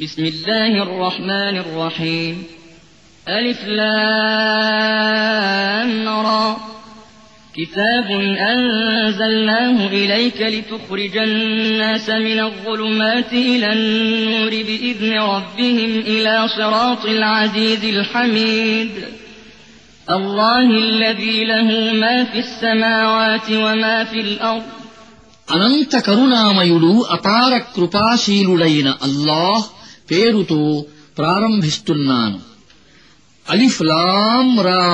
بسم الله الرحمن الرحيم ألف لام را كتاب أنزلناه إليك لتخرج الناس من الظلمات إلى النور بإذن ربهم إلى صراط العزيز الحميد الله الذي له ما في السماوات وما في الأرض అనంత కరుణామయుడు అపార కృపాశీలుడైన అల్లాహ్ పేరుతో ప్రారంభిస్తున్నాను. అలిఫ్ లామ్ రా.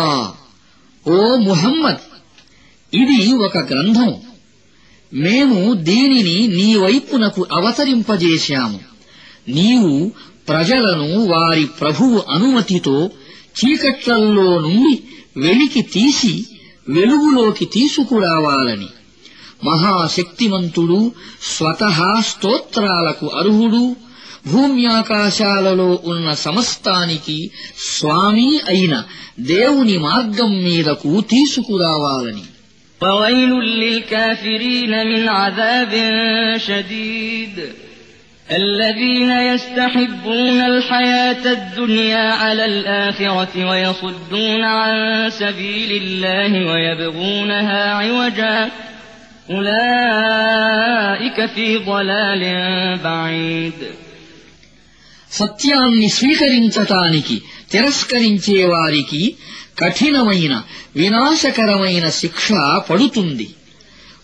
ఓ ముహమ్మద్, ఇది ఒక గ్రంథం. మేము దీనిని నీ వైపునకు అవతరింపజేశాము. నీవు ప్రజలను వారి ప్రభువు అనుమతితో చీకట్లల్లో నుండి వెలికి తీసి వెలుగులోకి తీసుకురావాలని. మహాశక్తిమంతుడు, స్వతహా స్తోత్రాలకు అర్హుడు, భూమ్యాకాశాలలో ఉన్న సమస్తానికి స్వామి అయిన దేవుని మార్గం మీదకు తీసుకురావాలని. فويل للكافرين من عذاب شديد الذين يستحبون الحياة الدنيا على الآخرة ويصدون عن سبيل الله ويبغونها عوجا أولئك في ضلال بعيد. సత్యాన్ని స్వీకరించటానికి తిరస్కరించేవారికి కఠినమైన వినాశకరమైన శిక్ష పడుతుంది.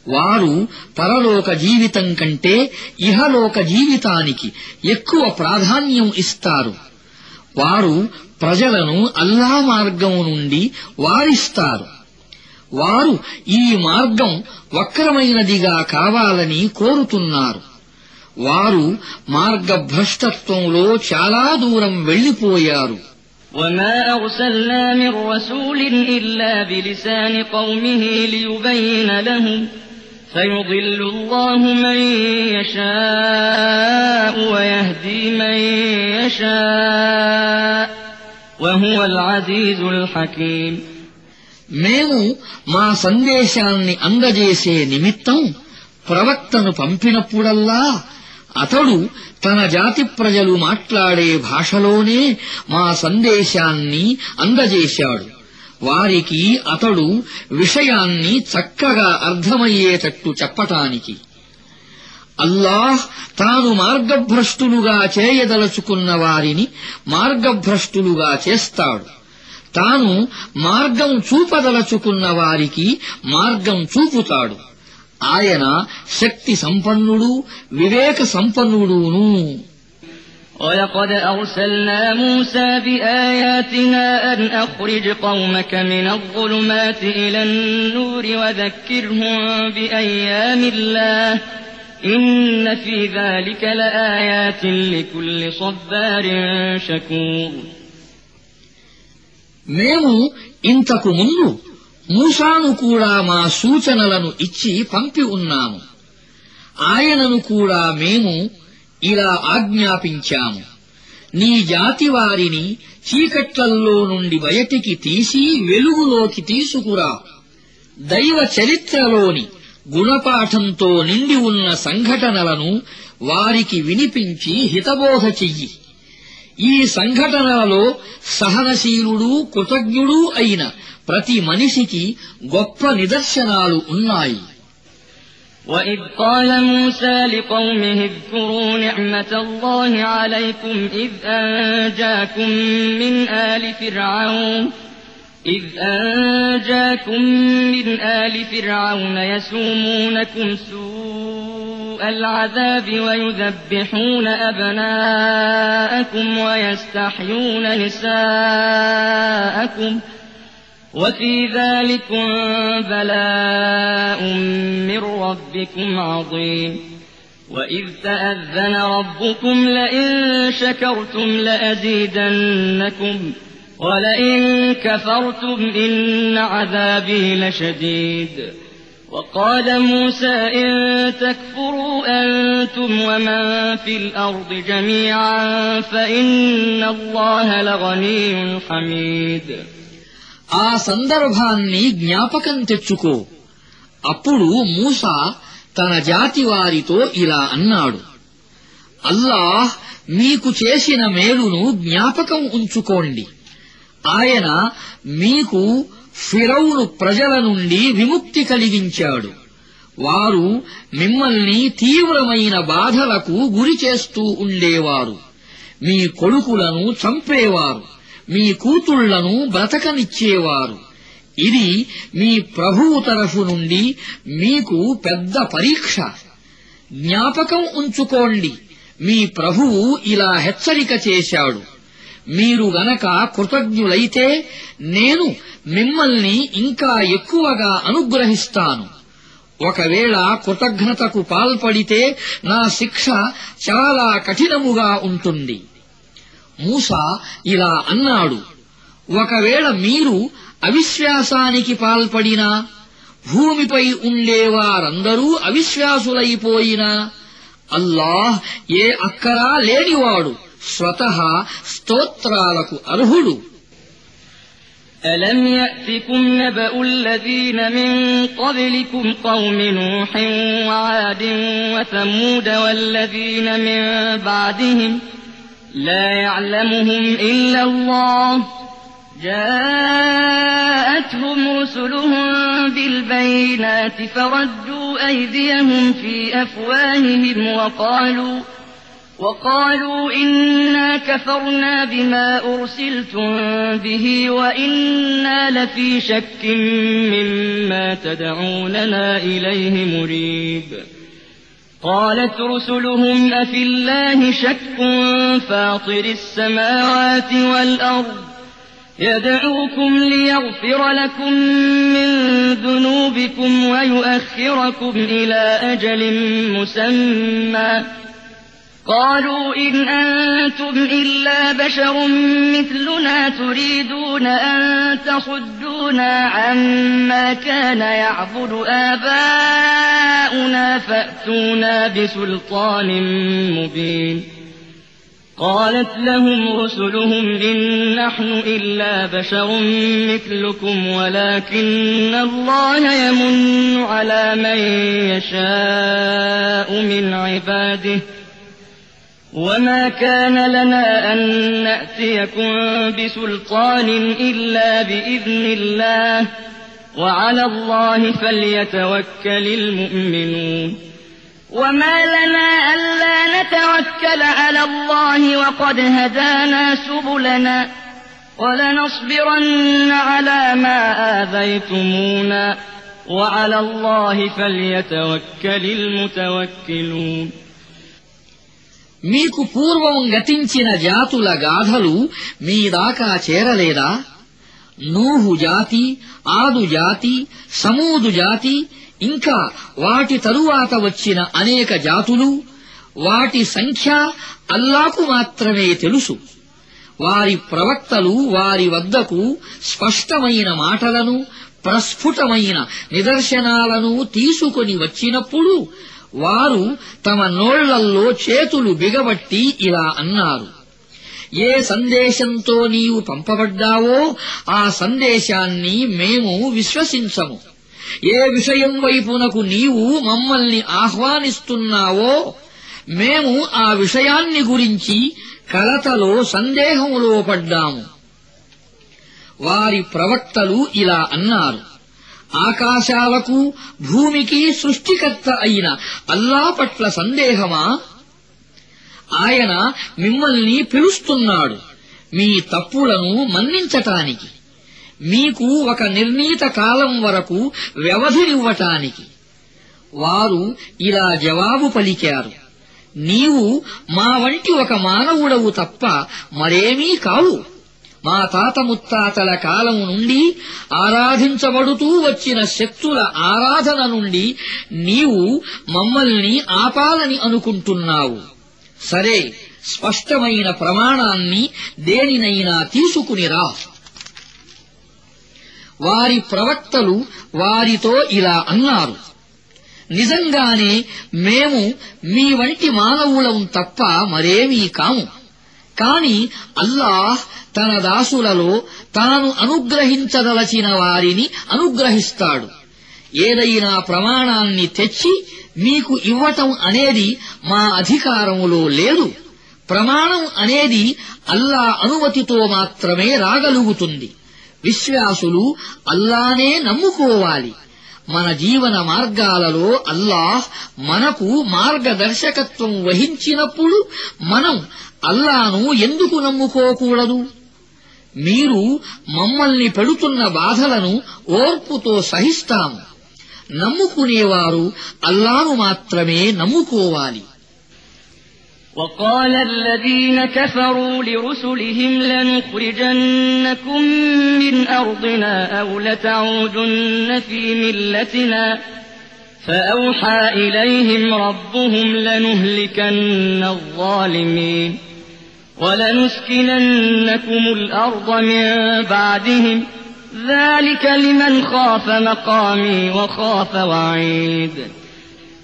వారు పరలోక జీవితం కంటే ఇహలోక జీవితానికి ఎక్కువ ప్రాధాన్యం ఇస్తారు. వారు ప్రజలను అల్లా మార్గం నుండి వారిస్తారు. వారు ఈ మార్గం వక్రమైనదిగా కావాలని కోరుతున్నారు. వారు మార్గభ్రష్టత్వంలో చాలా దూరం వెళ్లిపోయారు. وما أرسلنا من رسول إلا بلسان قومه ليبين لهم فيضل الله من يشاء ويهدي من يشاء وهو العزيز الحكيم. మేము మా సందేశాన్ని అందజేసే నిమిత్తం ప్రవక్తను పంపినప్పుడల్లా అతడు తన జాతి ప్రజలు మాట్లాడే భాషలోనే మా సందేశాన్ని అందజేశాడు. వారికి అతడు విషయాన్ని చక్కగా అర్థమయ్యేటట్టు చెప్పటానికి. అల్లాహ్ తాను మార్గభ్రష్టులుగా చేయదలుచుకున్న వారిని మార్గభ్రష్టులుగా చేస్తాడు. తాను మార్గం చూపదలుచుకున్న వారికి మార్గం చూపుతాడు. ఆయన శక్తి సంపన్నుడు, వివేక సంపన్నుడును. ولقد أرسلنا موسى بآياتنا أن أخرج قومك من الظلمات إلى النور وذكرهم بأيام الله إن في ذلك لآيات لكل صبار شكور. మేము ఇంతకు ముందు మూసాను కూడా మా సూచనలను ఇచ్చి పంపి ఉన్నాము. ఆయనను కూడా మేము ఇలా ఆజ్ఞాపించాము: నీ జాతి వారిని చీకట్లల్లో నుండి బయటికి తీసి వెలుగులోకి తీసుకురా. దైవ చరిత్రలోని గుణపాఠంతో నిండి ఉన్న సంఘటనలను వారికి వినిపించి హితబోధ చెయ్యి. ఈ సంఘటనలలో సహనశీలుడు, కృతజ్ఞుడు అయిన ప్రతి మనిషికి గొప్ప నిదర్శనాలు ఉన్నాయి. وَإِذْ قَالَ مُوسَى لِقَوْمِهِ اذْكُرُوا نِعْمَةَ اللَّهِ عَلَيْكُمْ إِذْ أَنْجَاكُمْ مِنْ آلِ فِرْعَوْنَ يَسُومُونَكُمْ سُوءَ الْعَذَابِ وَيُذَبِّحُونَ أَبْنَاءَكُمْ وَيَسْتَحْيُونَ نِسَاءَكُمْ وَفِي ذَلِكُمْ بَلَاءٌ مِّن رَّبِّكُمْ عَظِيمٌ. وَإِذْ تَأَذَّنَ رَبُّكُمْ لَئِن شَكَرْتُمْ لَأَزِيدَنَّكُمْ وَلَئِن كَفَرْتُمْ إِنَّ عَذَابِي لَشَدِيدٌ. وَقَالَ مُوسَى إِن تَكْفُرُوا أَنتُمْ وَمَن فِي الْأَرْضِ جَمِيعًا فَإِنَّ اللَّهَ لَغَنِيٌّ حَمِيدٌ. ఆ సందర్భాన్ని జ్ఞాపకం తెచ్చుకో. అప్పుడు మూసా తన జాతి వారితో ఇలా అన్నాడు: అల్లాహ్ మీకు చేసిన మేలును జ్ఞాపకం ఉంచుకోండి. ఆయన మీకు ఫిరౌను ప్రజల నుండి విముక్తి కలిగించాడు. వారు మిమ్మల్ని తీవ్రమైన బాధలకు గురి చేస్తూ ఉండేవారు. మీ కొడుకులను చంపేవారు, మీ కూతుళ్లను బ్రతకనిచ్చేవారు. ఇది మీ ప్రభువు తరఫు నుండి మీకు పెద్ద పరీక్ష. జ్ఞాపకం ఉంచుకోండి, మీ ప్రభువు ఇలా హెచ్చరిక చేశాడు. మీరు గనక కృతజ్ఞులైతే నేను మిమ్మల్ని ఇంకా ఎక్కువగా అనుగ్రహిస్తాను. ఒకవేళ కృతజ్ఞతకు పాల్పడితే నా శిక్ష చాలా కఠినముగా ఉంటుంది. మూసా ఇలా అన్నాడు, ఒకవేళ మీరు అవిశ్వాసానికి పాల్పడినా, భూమిపై ఉండేవారందరూ అవిశ్వాసులైపోయినా, అల్లాహ్ ఏ అక్కరా లేనివాడు, స్వతహా స్తోత్రాలకు అర్హుడు. ألم يأتكم نبأ الذين من قبلكم قوم نوح وعاد وثمود والذين من بعدهم لا يعلمهم إلا الله جاءتهم رسلهم بالبينات فردوا أيديهم في أفواههم وقالوا إنا كفرنا بما أرسلتم به وإنا لفي شك مما تدعوننا إليه مريب. قالت رسلهم أفي الله شك فاطر السماوات والأرض يدعوكم ليغفر لكم من ذنوبكم ويؤخركم إلى أجل مسمى قالوا إن أنتم إلا بشر مثلنا تريدون أن تصدونا عما كان يعبد آباؤنا فأتونا بسلطان مبين. قالت لهم رسلهم إن نحن إلا بشر مثلكم ولكن الله يمن على من يشاء من عباده وما كان لنا أن نأتيكم بسلطان إلا بإذن الله وعلى الله فليتوكل المؤمنون. وما لنا ألا نتوكل على الله وقد هدانا سبلنا ولنصبرن على ما آذيتمونا وعلى الله فليتوكل المتوكلون. మీకు పూర్వం గతించిన జాతుల గాథలు మీదాకా చేరలేదా? నూహు జాతి, ఆదు జాతి, సమూదు జాతి, ఇంకా వాటి తరువాత వచ్చిన అనేక జాతులు, వాటి సంఖ్య అల్లాకు మాత్రమే తెలుసు. వారి ప్రవక్తలు వారి వద్దకు స్పష్టమైన మాటలను, ప్రస్ఫుటమైన నిదర్శనాలను తీసుకొని వచ్చినప్పుడు వారు తమ నోళ్లల్లో చేతులు బిగబట్టి ఇలా అన్నారు, ఏ సందేశంతో నీవు పంపబడ్డావో ఆ సందేశాన్ని మేము విశ్వసించము. ఏ విషయం వైపునకు నీవు మమ్మల్ని ఆహ్వానిస్తున్నావో మేము ఆ విషయాన్ని గురించి కలతలో సందేహంలో పడ్డాము. వారి ప్రవక్తలు ఇలా అన్నారు, ఆకాశాలకు భూమికి సృష్టికర్త అయిన అల్లా పట్ల సందేహమా? ఆయన మిమ్మల్ని పిలుస్తున్నాడు మీ తప్పులను మన్నించటానికి, మీకు ఒక నిర్ణీత కాలం వరకు వ్యవధినివ్వటానికి. వారు ఇలా జవాబు పలికారు, నీవు మా వంటి ఒక మానవుడవు తప్ప మరేమీ కావు. మా తాత ముత్తాతల కాలం నుండి ఆరాధించబడుతూ వచ్చిన శక్తుల ఆరాధన నుండి నీవు మమ్మల్ని ఆపాలని అనుకుంటున్నావు. సరే, స్పష్టమైన ప్రమాణాన్ని దేనినైనా తీసుకునిరా. వారి ప్రవక్తలు వారితో ఇలా అన్నారు, నిజంగానే మేము మీ వంటి మానవులం తప్ప మరేమీ కాము. కాని అల్లాహ్ తన దాసులలో తాను అనుగ్రహించదలచిన వారిని అనుగ్రహిస్తాడు. ఏదైనా ప్రమాణాన్ని తెచ్చి మీకు ఇవ్వటం అనేది మా అధికారంలో లేదు. ప్రమాణం అనేది అల్లా అనుమతితో మాత్రమే రాగలుగుతుంది. విశ్వాసులు అల్లానే నమ్ముకోవాలి. మన జీవన మార్గాలలో అల్లాహ్ మనకు మార్గదర్శకత్వం వహించినప్పుడు మనం అల్లాను ఎందుకు నమ్ముకోకూడదు? మీరు మమ్మల్ని పెడుతున్న బాధలను ఓర్పుతో సహిస్తాము. నమ్ముకునేవారు అల్లాను మాత్రమే నమ్ముకోవాలి. وقال الذين كفروا لرسلهم لنخرجنكم من أرضنا أو لتعودن في ملتنا فأوحى إليهم ربهم لنهلكن الظالمين ولنسكننكم الأرض من بعدهم ذلك لمن خاف مقامي وخاف وعيد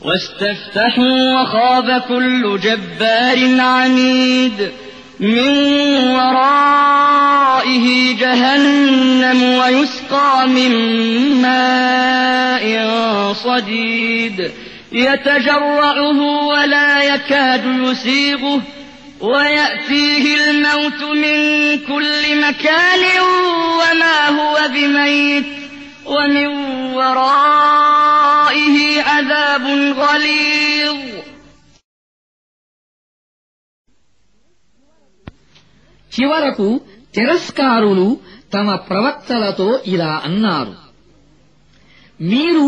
واستفتحوا وخاب كل جبار عنيد من ورائه جهنم ويسقى من ماء صديد يتجرعه ولا يكاد يسيغه ويأتيه الموت من كل مكان وما هو بميت ومن ورائه عذاب غليظ. చివరకు తిరస్కారులు తమ ప్రవక్తలతో ఇలా అన్నారు: మీరు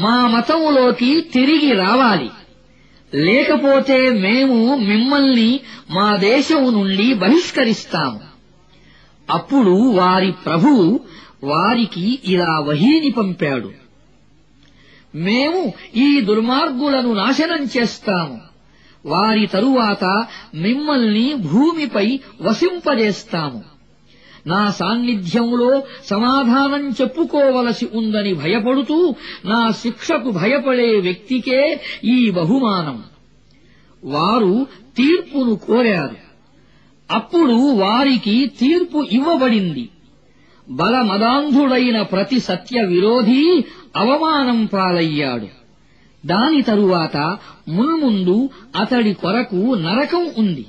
మా మతములోకి తిరిగి రావాలి, లేకపోతే మేము మిమ్మల్ని మా దేశం నుండి బహిష్కరిస్తాము. అప్పుడు వారి ప్రభువు వారికి ఇలా వహీని పంపాడు: మేము ఈ దుర్మార్గులను నాశనం చేస్తాము. వారి తరువాత మిమ్మల్ని భూమిపై వసింపజేస్తాము. నా సాన్నిధ్యంలో సమాధానం చెప్పుకోవలసి ఉందని భయపడుతూ నా శిక్షకు భయపడే వ్యక్తికే ఈ బహుమానం. వారు తీర్పును కోరారు. అప్పుడు వారికి తీర్పు ఇవ్వబడింది. బలమదాంధుడైన ప్రతి సత్య విరోధీ అవమానం పాలయ్యాడు. దాని తరువాత మున్ముందు అతడి కొరకు నరకం ఉంది.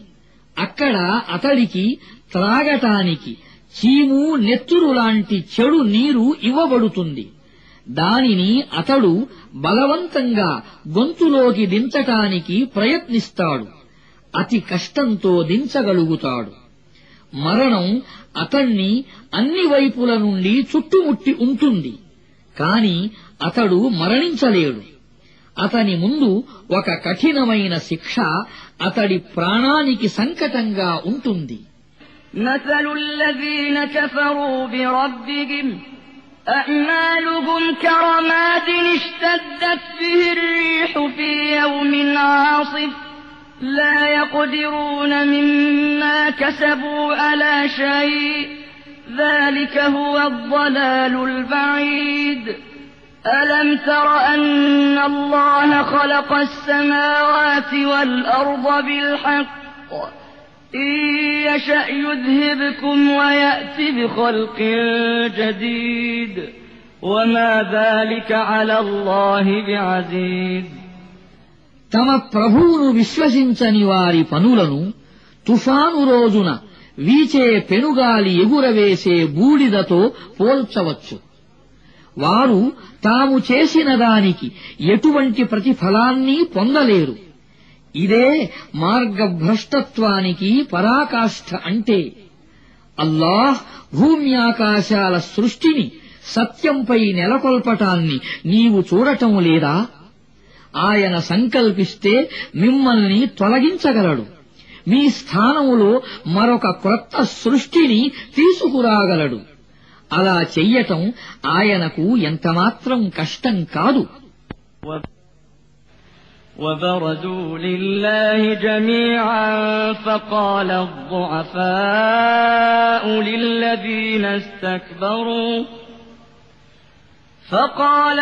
అక్కడ అతడికి త్రాగటానికి చీము నెత్తురు లాంటి చెడు నీరు ఇవ్వబడుతుంది. దానిని అతడు బలవంతంగా గొంతులోకి దించటానికి ప్రయత్నిస్తాడు. అతి కష్టంతో దించగలుగుతాడు. మరణం అతణ్ణి అన్ని వైపుల నుండి చుట్టుముట్టి ఉంటుంది. కాని అతడు మరణించలేడు. అతని ముందు ఒక కఠినమైన శిక్ష అతడి ప్రాణానికి సంకటంగా ఉంటుంది. مثل الذين كفروا بربهم أعمالهم كرماد اشتدت به الريح في يوم عاصف لا يقدرون مما كسبوا على شيء ذلك هو الضلال البعيد ألم تر أن الله خلق السماوات والأرض بالحق إن يشأ يذهبكم ويأت بخلق جديد وما ذلك على الله بعزيز. తమ ప్రభువును విశ్వసించని వారి పనులను తుఫాను రోజున వీచే పెనుగాలి ఎగురవేసే బూడిదతో పోల్చవచ్చు. వారు తాము చేసిన దానికి ఎటువంటి ప్రతిఫలాన్ని పొందలేరు. ఇదే మార్గభ్రష్టత్వానికి పరాకాష్ఠ అంటే. అల్లాహ్ భూమ్యాకాశాల సృష్టిని సత్యంపై నెలకొల్పటాన్ని నీవు చూడటం లేదా? ఆయన సంకల్పిస్తే మిమ్మల్ని తొలగించగలడు. మీ స్థానములో మరొక క్రొత్త సృష్టిని తీసుకురాగలడు. అలా చెయ్యటం ఆయనకు ఎంతమాత్రం కష్టం కాదు. وبرزوا لله جميعا فقال الضعفاء فقال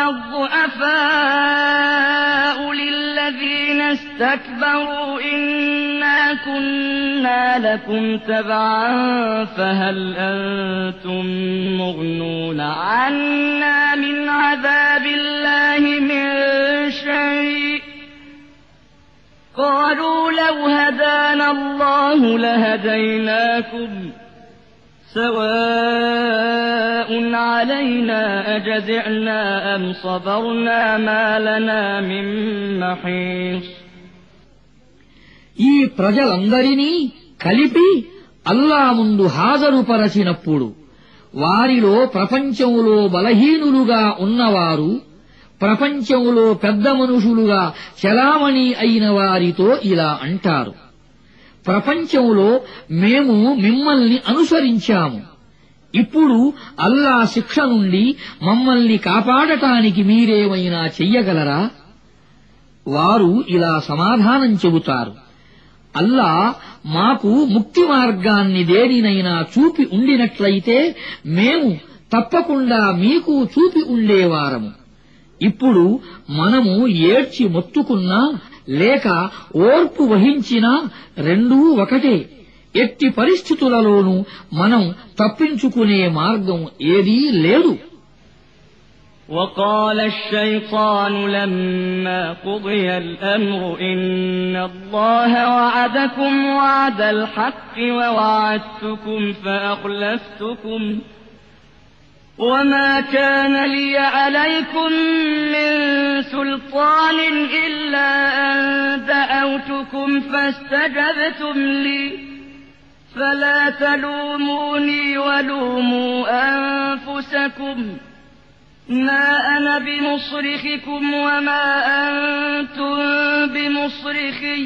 الضعفاء للذين استكبروا إنا كنا لكم تبعا فهل أنتم مغنون عنا من عذاب الله من شيء قالوا لو هدانا الله لهديناكم سواء علينا أجزعنا أم صبرنا ما لنا من محيص ఈ ప్రజలందరినీ కలిపి అల్లా ముందు హాజరుపరచినప్పుడు వారిలో ప్రపంచంలో బలహీనులుగా ఉన్నవారు ప్రపంచంలో పెద్ద మనుషులుగా చెలామణి అయిన వారితో ఇలా అంటారు, ప్రపంచంలో మేము మిమ్మల్ని అనుసరించాము, ఇప్పుడు అల్లా శిక్ష నుండి మమ్మల్ని కాపాడటానికి మీరేమైనా చెయ్యగలరా? వారు ఇలా సమాధానం చెబుతారు, అల్లా మాకు ముక్తి మార్గాన్ని దేనినైనా చూపి ఉండినట్లయితే మేము తప్పకుండా మీకు చూపి ఉండేవారము. ఇప్పుడు మనము ఏడ్చి మొత్తుకున్నా లేక ఓర్పు వహించినా రెండూ ఒకటే. ఎట్టి పరిస్థితులలోనూ మనం తప్పించుకునే మార్గం ఏదీ లేదు. وقال الشيطان لما قضي الأمر إن الله وعدكم وعد الحق ووعدتكم فأخلفتكم وما كان لي عليكم من سلطان إلا أن دعوتكم فاستجبتم لي فلا تلوموني ولوموا أنفسكم ما أنا بمصرخكم وما أنتم بمصرخي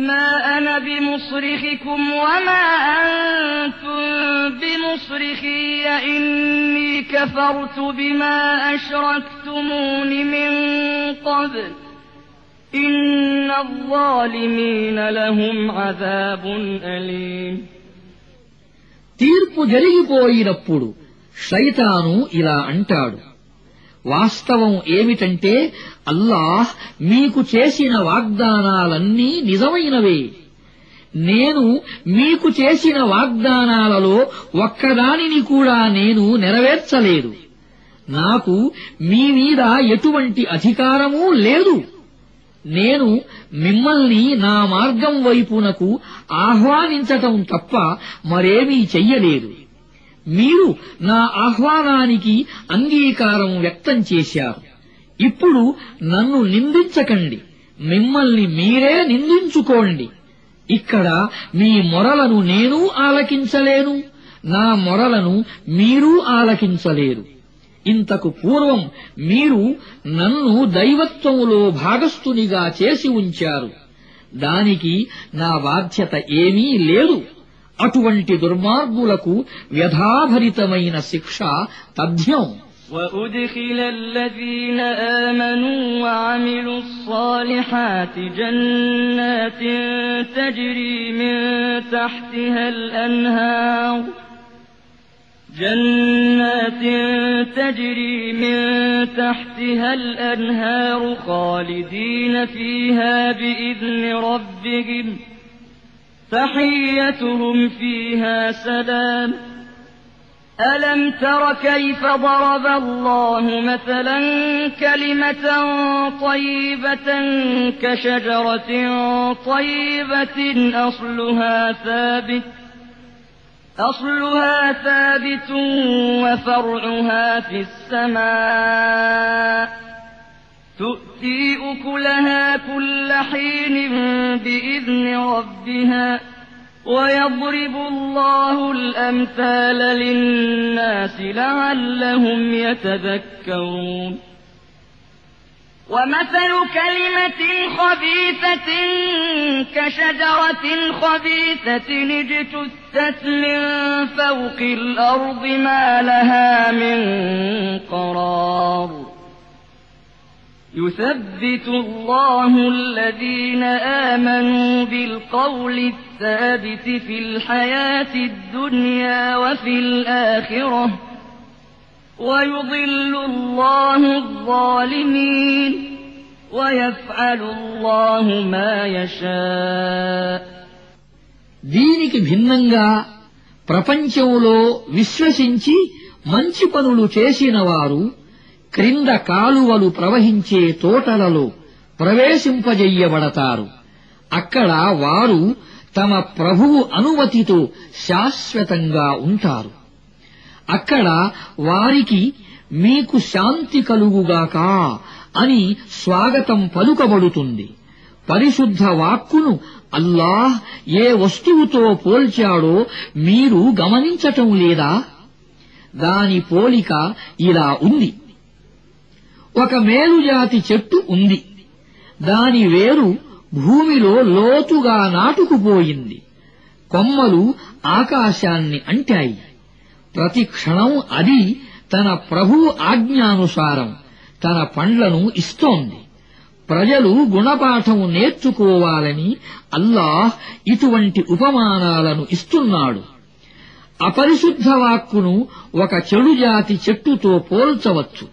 ما أنا بمصرخكم وما أنتم بمصرخي إني كفرت بما أشركتمون من قبل إن الظالمين لهم عذاب أليم తీర్పు జరిగిపోయినప్పుడు శైతాను ఇలా అంటాడు, వాస్తవం ఏమిటంటే అల్లాహ్ మీకు చేసిన వాగ్దానాలన్నీ నిజమైనవే. నేను మీకు చేసిన వాగ్దానాలలో ఒక్కదానిని కూడా నేను నెరవేర్చలేదు. నాకు మీ మీద ఎటువంటి అధికారమూ లేదు. నేను మిమ్మల్ని నా మార్గం వైపునకు ఆహ్వానించటం తప్ప మరేమీ చెయ్యలేదు. మీరు నా ఆహ్వానానికి అంగీకారం వ్యక్తం చేశారు. ఇప్పుడు నన్ను నిందించకండి, మిమ్మల్ని మీరే నిందించుకోండి. ఇక్కడ మీ మొరలను నేను ఆలకించలేను, నా మొరలను మీరు ఆలకించలేరు. ఇంతకు పూర్వం మీరు నన్ను దైవత్వములో భాగస్థునిగా చేసి ఉంచారు. దానికి నా బాధ్యత ఏమీ లేదు. అటువంటి దుర్మార్గులకు వ్యధాభరితమైన శిక్ష తథ్యం. وأدخل الذين آمنوا وعملوا الصالحات جنات تجري من تحتها الأنهار خالدين فيها بإذن ربهم تحيتهم فيها سلام ألم تر كيف ضرب الله مثلا كلمة طيبة كشجرة طيبة أصلها ثابت وفرعها في السماء تؤتي أكلها كل حين بإذن ربها ويضرب الله الأمثال للناس لعلهم يتذكرون ومثل كلمة خبيثة كشجرة خبيثة اجتثت من فوق الأرض ما لها من قرار يثبت الله الذين آمنوا بالقول الثابت في الحياة الدنيا وفي الآخرة ويضل الله الظالمين ويفعل الله ما يشاء. దీనికి భిన్నంగా ప్రపంచంలో విశ్వసించి మంచి పనులు చేసిన వారు క్రింద కాలువలు ప్రవహించే తోటలలో ప్రవేశింపజెయ్యబడతారు. అక్కడ వారు తమ ప్రభువు అనుమతితో శాశ్వతంగా ఉంటారు. అక్కడ వారికి మీకు శాంతి కలుగుగాక అని స్వాగతం పలుకబడుతుంది. పరిశుద్ధ వాక్కును అల్లాహ్ ఏ వస్తువుతో పోల్చాడో మీరు గమనించటం లేదా? దాని పోలిక ఇలా ఉంది. ఒక మేలుజాతి చెట్టు ఉంది. దాని వేరు భూమిలో లోతుగా నాటుకుపోయింది. కొమ్మలు ఆకాశాన్ని అంటాయి. ప్రతి క్షణం అది తన ప్రభువు ఆజ్ఞానుసారం తన పండ్లను ఇస్తోంది. ప్రజలు గుణపాఠం నేర్చుకోవాలని అల్లాహ్ ఇటువంటి ఉపమానాలను ఇస్తున్నాడు. అపరిశుద్ధ వాక్కును ఒక చెడుజాతి చెట్టుతో పోల్చవచ్చు.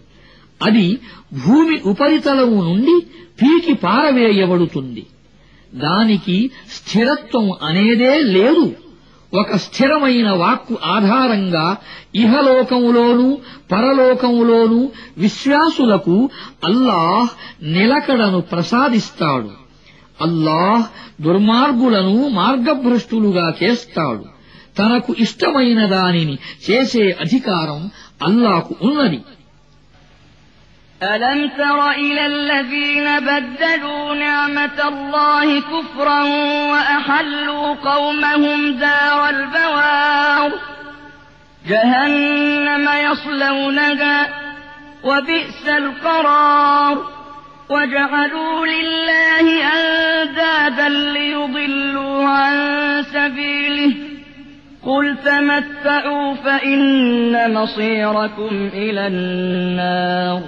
అది భూమి ఉపరితలం నుండి పీకి పారవేయబడుతుంది. దానికి స్థిరత్వం అనేదే లేదు. ఒక స్థిరమైన వాక్కు ఆధారంగా ఇహలోకములోనూ పరలోకములోనూ విశ్వాసులకు అల్లాహ్ నిలకడను ప్రసాదిస్తాడు. అల్లాహ్ దుర్మార్గులను మార్గభ్రష్టులుగా చేస్తాడు. తనకు ఇష్టమైన దానిని చేసే అధికారం అల్లాహకు ఉన్నది. ألم تر إلى الذين بدلوا نعمة الله كفرا وأحلوا قومهم دار البوار جهنم يصلونها وبئس القرار وجعلوا لله أندادا ليضلوا عن سبيله قل تمتعوا فإن مصيركم إلى النار.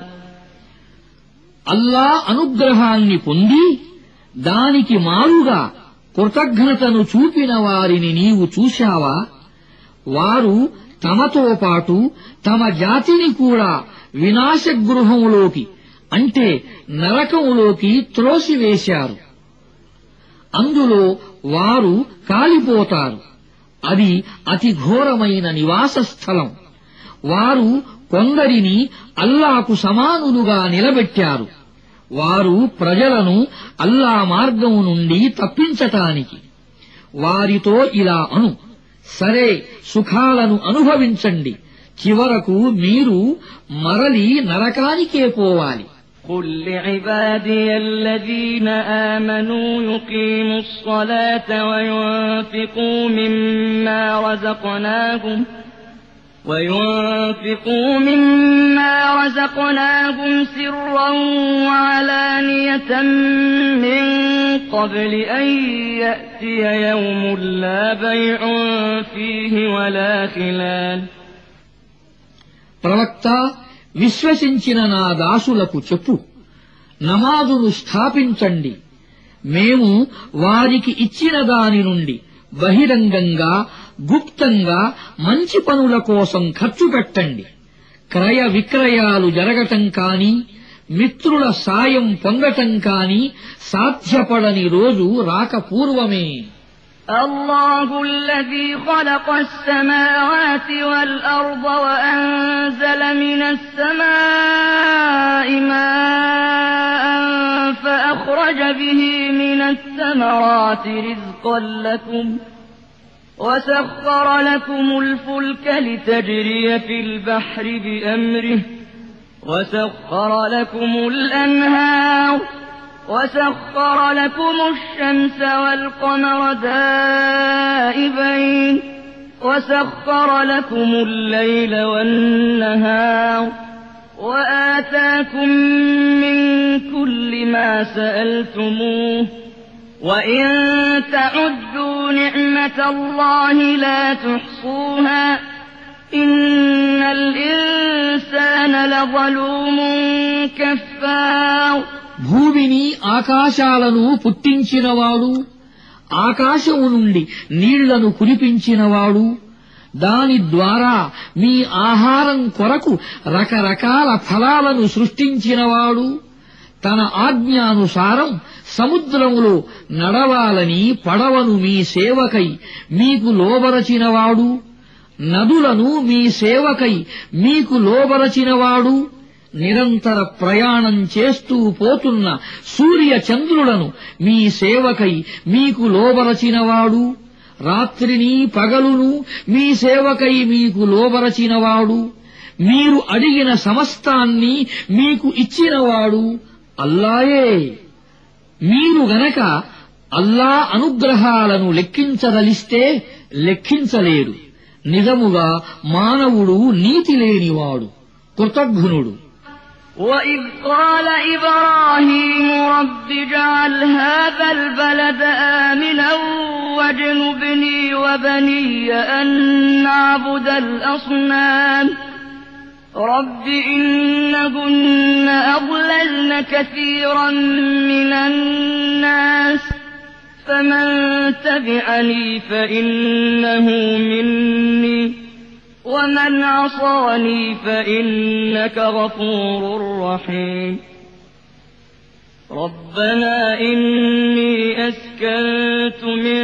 అల్లా అనుగ్రహాన్ని పొంది దానికి మారుగా కృతజ్ఞతను చూపిన వారిని నీవు చూశావా? వారు తమతో పాటు తమ జాతిని కూడా వినాశగృహంలోకి అంటే నరకంలోకి త్రోసివేశారు. అందులో వారు కాలిపోతారు. అది అతి ఘోరమైన నివాస స్థలం. వారు కొందరిని అల్లాకు సమానులుగా నిలబెట్టారు. వారు ప్రజలను అల్లా మార్గం నుండి తప్పించటానికి వారితో ఇలా అను, సరే సుఖాలను అనుభవించండి, చివరకు మీరు మరలి నరకానికే పోవాలి. قل لعبادي الذين آمنوا يقيموا الصلاة وينفقوا مما رزقناهم سرا وعلانية من قبل أن يأتي يوم لا بيع فيه ولا خلال. ప్రవక్త, విశ్వసించిన నా దాసులకు చెప్పు, నమాజును స్థాపించండి. మేము వారికి ఇచ్చిన దాని నుండి బహిరంగంగా గుప్తంగా మంచి పనుల కోసం ఖర్చు పెట్టండి. క్రయ విక్రయాలు జరగటం కాని మిత్రుల సాయం పొందటం కాని సాధ్యపడని రోజు రాకపూర్వమే. الله الذي خلق السماوات والأرض وأنزل من السماء ماء فأخرج به من الثمرات رزقا لكم وسخر لكم الفلك لتجري في البحر بأمره وسخر لكم الأنهار وسخر لكم الشمس والقمر دائبين وسخر لكم الليل والنهار وآتاكم من كل ما سألتموه وإن تعدوا نعمة الله لا تحصوها إن الإنسان لظلوم كفار. భూమిని ఆకాశాలను పుట్టించినవాడు, ఆకాశము నుండి నీళ్లను కురిపించినవాడు, దాని ద్వారా మీ ఆహారం కొరకు రకరకాల ఫలాలను సృష్టించినవాడు, తన ఆజ్ఞానుసారం సముద్రములో నడవాలని పడవను మీ సేవకై మీకు లోబరచినవాడు, నదులను మీ సేవకై మీకు లోబరచినవాడు, నిరంతర ప్రయాణం చేస్తూ పోతున్న సూర్య చంద్రులను మీ సేవకై మీకు లోబరచినవాడు, రాత్రిని పగలును మీ సేవకై మీకు లోబరచినవాడు, మీరు అడిగిన సమస్తాన్ని మీకు ఇచ్చినవాడు అల్లాయే. మీరు గనక అల్లా అనుగ్రహాలను లెక్కించదలిస్తే లెక్కించలేరు. నిజముగా మానవుడు నీతిలేనివాడు, కృతజ్ఞుడు. وَإِذْ قَالَ إِبْرَاهِيمُ رَبِّ اجْعَلْ هَٰذَا الْبَلَدَ آمِنًا وَاجْنُبْنِي وَبَنِيَّ أَن نَّعْبُدَ الْأَصْنَامَ رَبِّ إِنَّهُنَّ أَضْلَلْنَ كَثِيرًا مِّنَ النَّاسِ فَمَن تَبِعَنِي فَإِنَّهُ مِنِّي وَمَنْ عَصَانِي فَإِنَّكَ غَفُورٌ رَّحِيمٌ رَبَّنَا إِنِّي أَسْكَنتُ مِن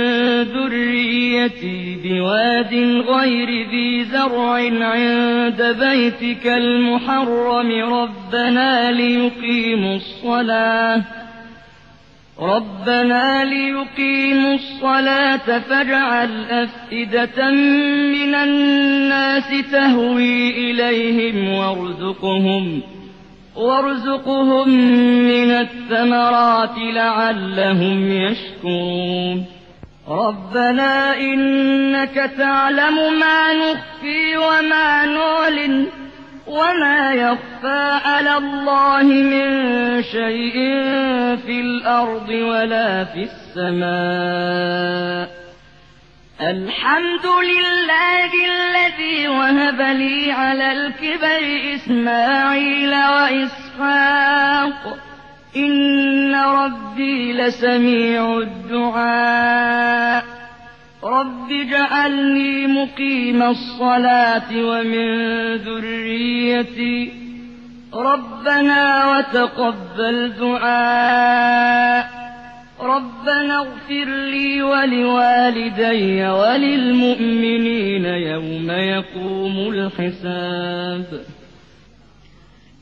ذُرِّيَّتِي بِوَادٍ غَيْرِ ذِي زَرْعٍ عِندَ بَيْتِكَ الْمُحَرَّمِ رَبَّنَا لِيُقِيمُوا الصَّلَاةَ فَاجْعَلْ أَفْئِدَةً مِّنَ النَّاسِ تَهْوِي إِلَيْهِمْ وَارْزُقْهُم مِّنَ الثَّمَرَاتِ لَعَلَّهُمْ يَشْكُرُونَ رَبَّنَا إِنَّكَ تَعْلَمُ مَا نُخْفِي وَمَا نُعْلِنُ وَمَا يَخْفَىٰ عَلَى اللَّهِ مِن شَيْءٍ فِي الْأَرْضِ وَلَا فِي السَّمَاءِ الْحَمْدُ لِلَّهِ الَّذِي وَهَبَ لِي عَلَى الْكِبَرِ إِسْمَاعِيلَ وَإِسْحَاقَ إِنَّ رَبِّي لَسَمِيعُ الدُّعَاءِ رَبِّ اجْعَلْنِي مُقِيمَ الصَّلَاةِ وَمِن ذُرِّيَّتِي رَبَّنَا وَتَقَبَّلْ دُعَاءِ رَبَّنَا اغْفِرْ لِي وَلِوَالِدَيَّ وَلِلْمُؤْمِنِينَ يَوْمَ يَقُومُ الْحِسَابُ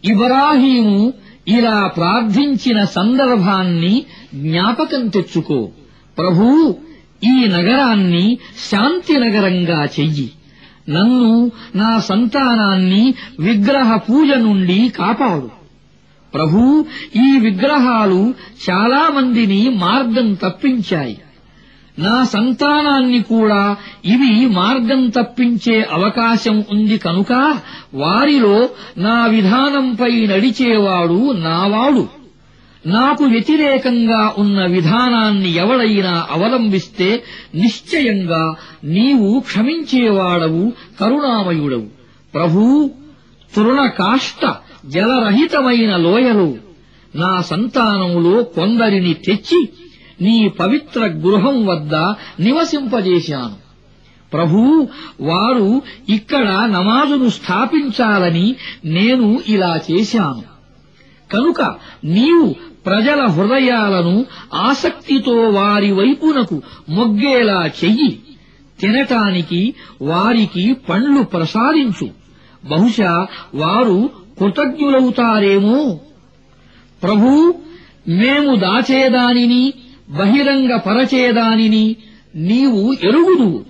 ఇబ్రాహీము ఇలా ప్రార్థించిన సందర్భాన్ని జ్ఞాపకం తెచ్చుకో. ప్రభూ, ఈ నగరాన్ని శాంతి నగరంగా చెయ్యి. నన్ను, నా సంతానాన్ని విగ్రహ పూజ నుండి కాపాడు. ప్రభూ, ఈ విగ్రహాలు చాలా మందిని మార్గం తప్పించాయి. నా సంతానాన్ని కూడా ఇవి మార్గం తప్పించే అవకాశం ఉంది కనుక వారిలో నా విధానంపై నడిచేవాడు నావాడు. నాకు వ్యతిరేకంగా ఉన్న విధానాన్ని ఎవడైనా అవలంబిస్తే నిశ్చయంగా నీవు క్షమించేవాడవు, కరుణామయుడవు. ప్రభూ, తృణకాష్ట జలరహితమైన లోయలో నా సంతానములో కొందరిని తెచ్చి నీ పవిత్ర గృహం వద్ద నివసింపజేశాను. ప్రభూ, వారు ఇక్కడ నమాజును స్థాపించాలని నేను ఇలా చేశాను. కనుక నీవు ప్రజల హృదయాలను ఆసక్తితో వారి వైపునకు మొగ్గేలా చెయ్యి. తినటానికి వారికి పండ్లు ప్రసాదించు. బహుశా వారు కృతజ్ఞులవుతారేమో. ప్రభూ, మేము దాచేదానిని బహిరంగపరచేదానిని నీవు ఎరుగుదువు.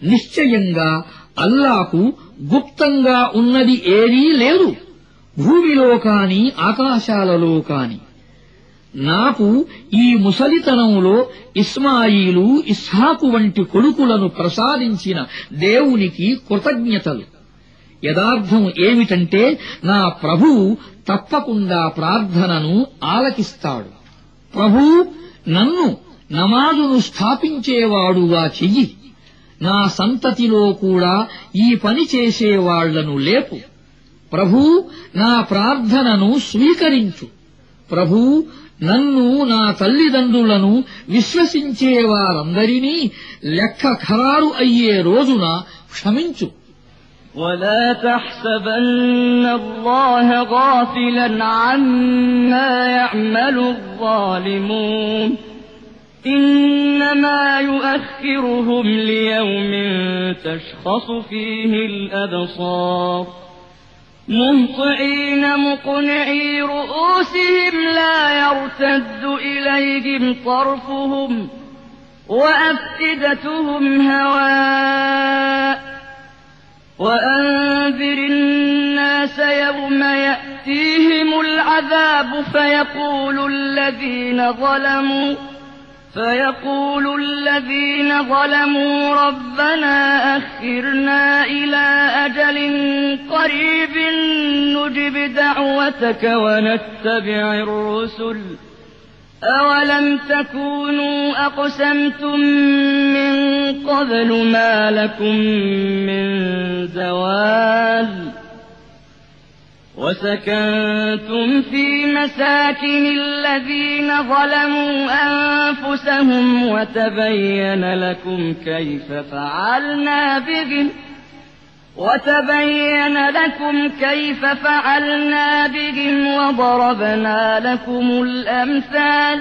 నిశ్చయంగా అల్లాకు గుప్తంగా ఉన్నది ఏదీ లేదు, భూమిలో కాని ఆకాశాలలో కాని. నాకు ఈ ముసలితనంలో ఇస్మాయిలు, ఇస్హాకు వంటి కొడుకులను ప్రసాదించిన దేవునికి కృతజ్ఞతలు. యదార్థం ఏమిటంటే నా ప్రభువు తప్పకుండా ప్రార్థనను ఆలకిస్తాడు. ప్రభూ, నన్ను నమాజును స్థాపించేవాడుగా చెయ్యి. నా సంతతిలో కూడా ఈ పని చేసేవాళ్లను లేపు. ప్రభూ, నా ప్రార్థనను స్వీకరించు. ప్రభూ, నన్ను నా తల్లిదండ్రులను విశ్వసించేవారందరినీ లెక్క ఖరారు అయ్యే రోజున క్షమించు. ولا تحسبن الله غافلا عما يعمل الظالمون إنما يؤخرهم ليوم تشخص فيه الأبصار مهطعين مقنعي رؤوسهم لا يرتد إليهم طرفهم وأفئدتهم هواء وأنذر الناس يوم يأتيهم العذاب فيقول الذين ظلموا ربنا أخرنا إلى أجل قريب نجب دعوتك ونتبع الرسل أولم تكونوا أقسمتم من قبل ما لكم من زوال وسكنتم في مساكن الذين ظلموا أنفسهم وتبين لكم كيف فعلنا بهم وضربنا لكم الأمثال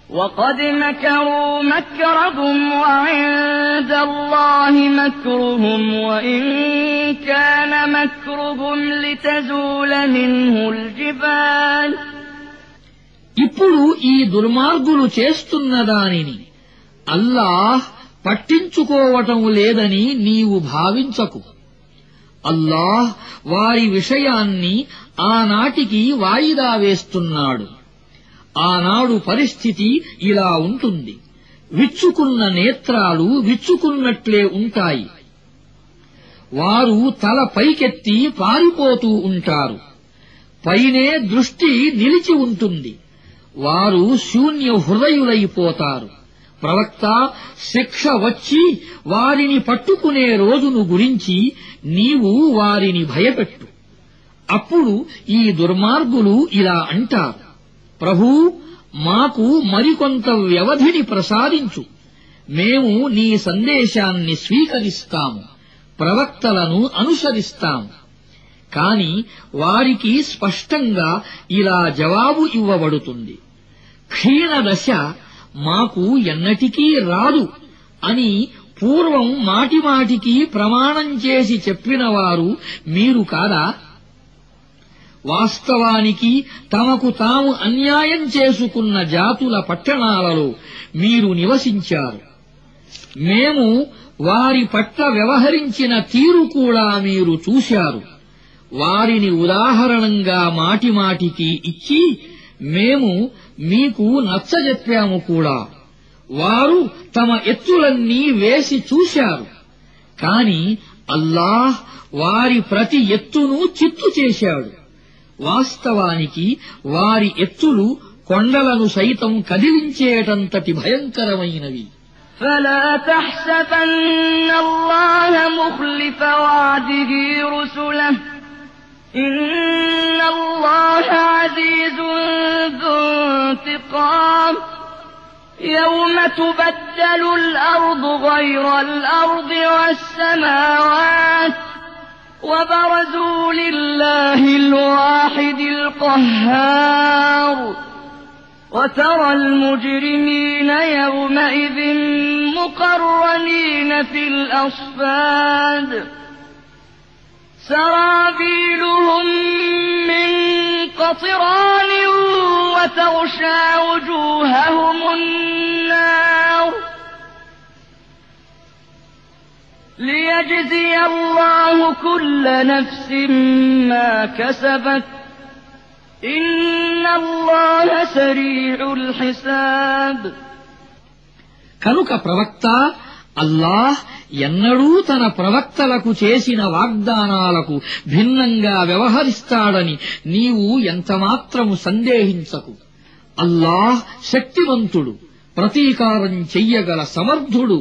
وقد مكروا مكرهم وعند الله مكرهم وإن كان مكرهم لتزول منه الجبال. ఇప్పుడు ఈ దుర్మార్గులు చేస్తున్న దానిని అల్లాహ్ పట్టించుకోవటం లేదని నీవు భావించకు. అల్లాహ్ వారి విషయాన్ని ఆనాటికి వాయిదా వేస్తున్నాడు. ఆనాడు పరిస్థితి ఇలా ఉంటుంది. విచ్చుకున్న నేత్రాలు విచ్చుకున్నట్లే ఉంటాయి. వారు తల పైకెత్తి పారిపోతూ ఉంటారు. పైనే దృష్టి నిలిచి ఉంటుంది. వారు శూన్య హృదయులైపోతారు. ప్రవక్త, శిక్ష వచ్చి వారిని పట్టుకునే రోజును గురించి నీవు వారిని భయపెట్టు. అప్పుడు ఈ దుర్మార్గులు ఇలా అంటారు, ప్రభూ, మాకు మరికొంత వ్యవధిని ప్రసాదించు. మేము నీ సందేశాన్ని స్వీకరిస్తాము, ప్రవక్తలను అనుసరిస్తాము. కాని వారికి స్పష్టంగా ఇలా జవాబు ఇవ్వబడుతుంది, క్షీణదశ మాకు ఎన్నటికీ రాదు అని పూర్వం మాటిమాటికి ప్రమాణం చేసి చెప్పినవారు మీరు కాదా? వాస్తవానికి తమకు తాము అన్యాయం చేసుకున్న జాతుల పట్టణాలలో మీరు నివసించారు. మేము వారి పట్ల వ్యవహరించిన తీరు కూడా మీరు చూశారు. వారిని ఉదాహరణంగా మాటిమాటికి ఇచ్చి మేము మీకు నచ్చజెప్పాము కూడా. వారు తమ ఎత్తులన్నీ వేసి చూశారు. కాని అల్లాహ్ వారి ప్రతి ఎత్తును చిత్తు చేశాడు. వాస్తవానికి వారి ఎత్తులు కొండలను సైతం కదిలించేటంతటి భయంకరమైనవి. فلا تحسبن الله مخلف وعده رسله إن الله عزيز ذو انتقام يوم تبدل الأرض غير الأرض والسماوات وبرزوا لله الواحد القهار وترى المجرمين يومئذ مقرنين في الأصفاد سرابيلهم من قطران وتغشى وجوههم النار ليجزي الله كل نفس ما كسبت إن الله سريع الحساب. కనుక ప్రవక్త, అల్లాహ్ ఎన్నడూ తన ప్రవక్తలకు చేసిన వాగ్దానాలకు భిన్నంగా వ్యవహరిస్తాడని నీవు ఎంతమాత్రము సందేహించకు. అల్లాహ్ శక్తివంతుడు, ప్రతీకారం చెయ్యగల సమర్థుడు.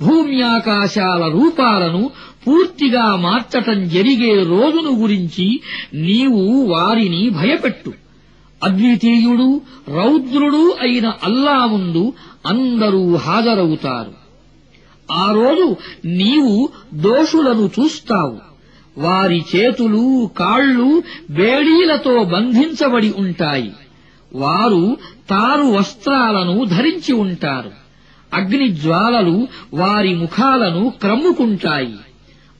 భూమ్యాకాశాల రూపాలను పూర్తిగా మార్చటం జరిగే రోజును గురించి నీవు వారిని భయపెట్టు. అద్వితీయుడు రౌద్రుడు అయిన అల్లా ముందు అందరూ హాజరవుతారు. ఆ రోజు నీవు దోషులను చూస్తావు. వారి చేతులు కాళ్ళు బేడీలతో బంధించబడి ఉంటాయి. వారు తారు వస్త్రాలను ధరించి ఉంటారు. అగ్నిజ్వాలలు వారి ముఖాలను క్రమ్ముకుంటాయి.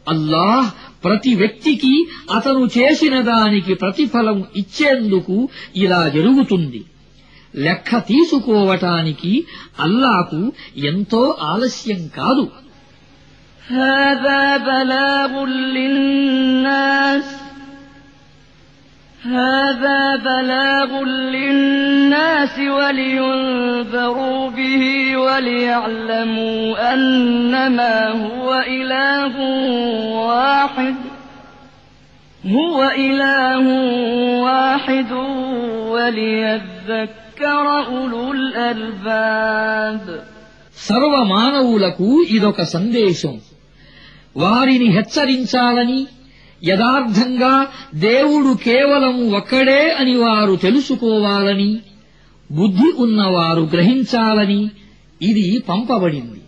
అల్లాహ్ ప్రతి వ్యక్తికి అతను చేసిన దానికి ప్రతిఫలం ఇచ్చేందుకు ఇలా జరుగుతుంది. లెక్క తీసుకోవటానికి అల్లాకు ఎంతో ఆలస్యం కాదు. هذا بلاغ للناس ولينذروا به وليعلموا أنما هو إله واحد وليذكر أولو الألباب. సర్వమానవులకు ఇదొక సందేశం. వారిని హెచ్చరించాలని, యథార్థంగా దేవుడు కేవలం ఒక్కడే అని వారు తెలుసుకోవాలని, బుద్ధి ఉన్నవారు గ్రహించాలని ఇది పంపబడింది.